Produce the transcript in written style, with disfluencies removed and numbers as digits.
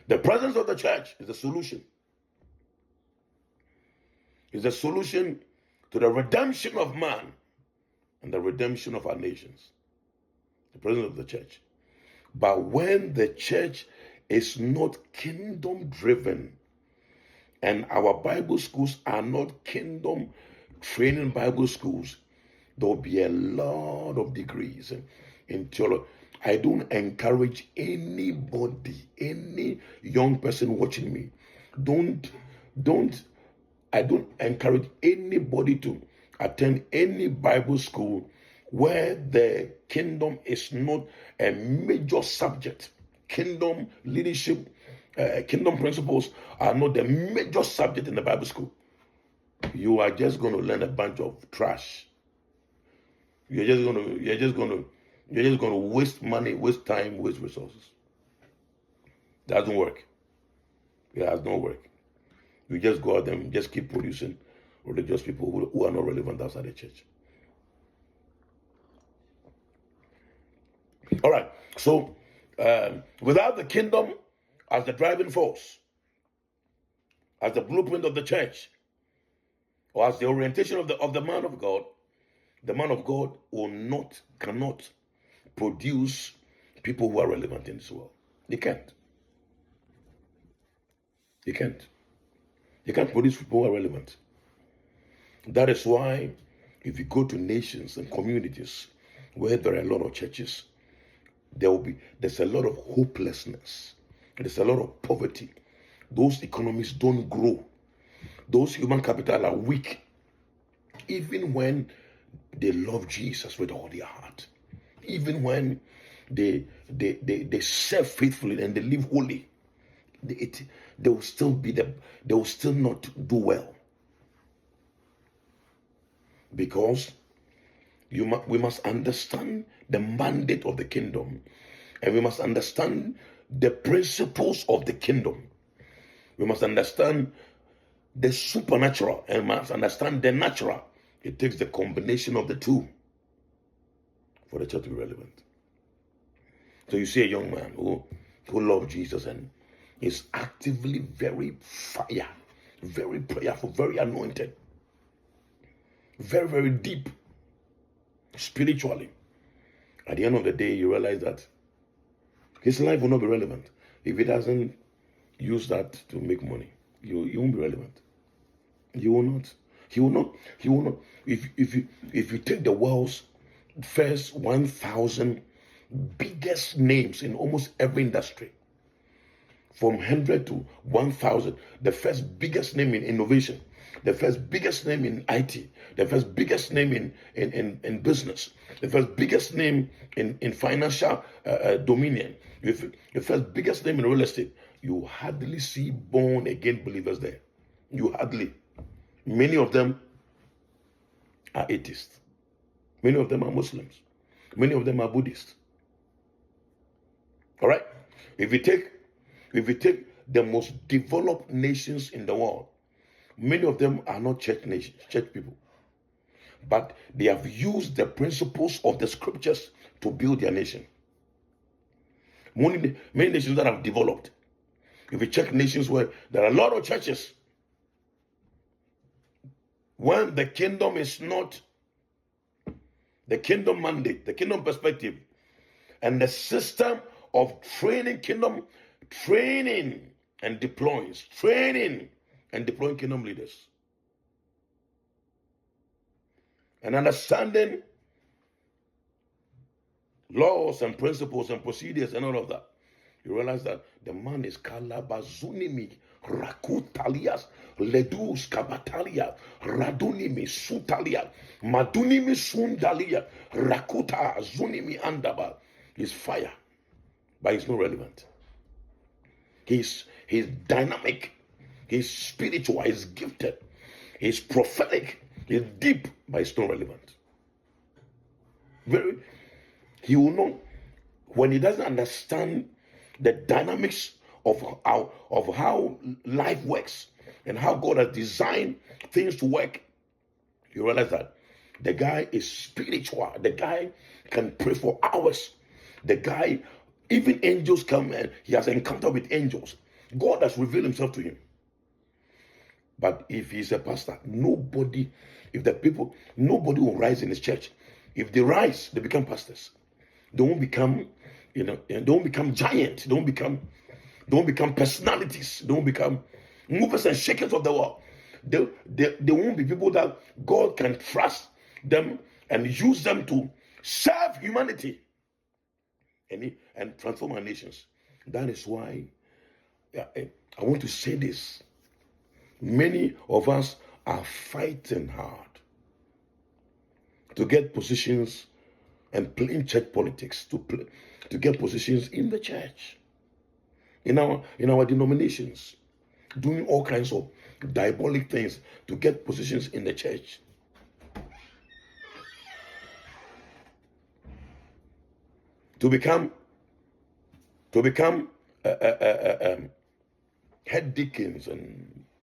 The presence of the church is the solution. It's the solution to the redemption of man and the redemption of our nations. The presence of the church. But when the church is not kingdom driven, and our Bible schools are not kingdom training Bible schools, there will be a lot of degrees in theology. I don't encourage anybody, any young person watching me, I don't encourage anybody to attend any Bible school where the kingdom is not a major subject. Kingdom leadership, kingdom principles are not the major subject in the Bible school. You are just going to learn a bunch of trash. You're just going to waste money, waste time, waste resources. Doesn't work. It has no work. You just go out there and just keep producing religious people who are not relevant outside the church. All right. So, without the kingdom as the driving force, as the blueprint of the church, or as the orientation of the man of God cannot produce people who are relevant in this world. He can't. He can't. He can't produce people who are relevant. That is why if you go to nations and communities where there are a lot of churches, there's a lot of hopelessness. There's a lot of poverty. Those economies don't grow. Those human capital are weak. Even when they love Jesus with all their heart, even when they serve faithfully and they live holy, they will still not do well, because we must understand the mandate of the kingdom, and we must understand the principles of the kingdom. We must understand the supernatural and must understand the natural. It takes the combination of the two for the church to be relevant. So you see a young man who loves Jesus and is actively very fire, very prayerful, very anointed, very, very deep spiritually. At the end of the day, you realize that his life will not be relevant if he doesn't use that to make money. You won't be relevant. You will not. He will not. He will not. If you take the world's first 1,000 biggest names in almost every industry, from 100 to 1,000, the first biggest name in innovation, the first biggest name in IT, the first biggest name in business, the first biggest name in financial dominion, the first biggest name in real estate, you hardly see born again believers there. You hardly. Many of them are atheists. Many of them are Muslims. Many of them are Buddhists. All right? If you take the most developed nations in the world, many of them are not church people. But they have used the principles of the scriptures to build their nation. Many nations that have developed. If you check nations where there are a lot of churches, when the kingdom is not the kingdom mandate, the kingdom perspective, and the system of training and deploying kingdom leaders, and understanding laws and principles and procedures and all of that, you realize that the man is kalabazunimi rakutalias ledus kabatalia radunimi sutalia madunimi sundalia rakuta zunimi andaba. He's fire, but he's not relevant. He's dynamic, he's spiritual, he's gifted, he's prophetic, he's deep, but he's not relevant. He will not, when he doesn't understand the dynamics of how life works and how God has designed things to work, you realize that the guy is spiritual. The guy can pray for hours. The guy, even angels come and he has encounter with angels. God has revealed himself to him. But if he's a pastor, nobody will rise in his church. If they rise, they become pastors. They won't become, they won't become giants. They won't become personalities. They won't become movers and shakers of the world. They won't be people that God can trust them and use them to serve humanity and transform our nations. That is why I want to say this. Many of us are fighting hard to get positions and playing church politics to get positions in the church, in our denominations, doing all kinds of diabolic things to get positions in the church. To become head deacons and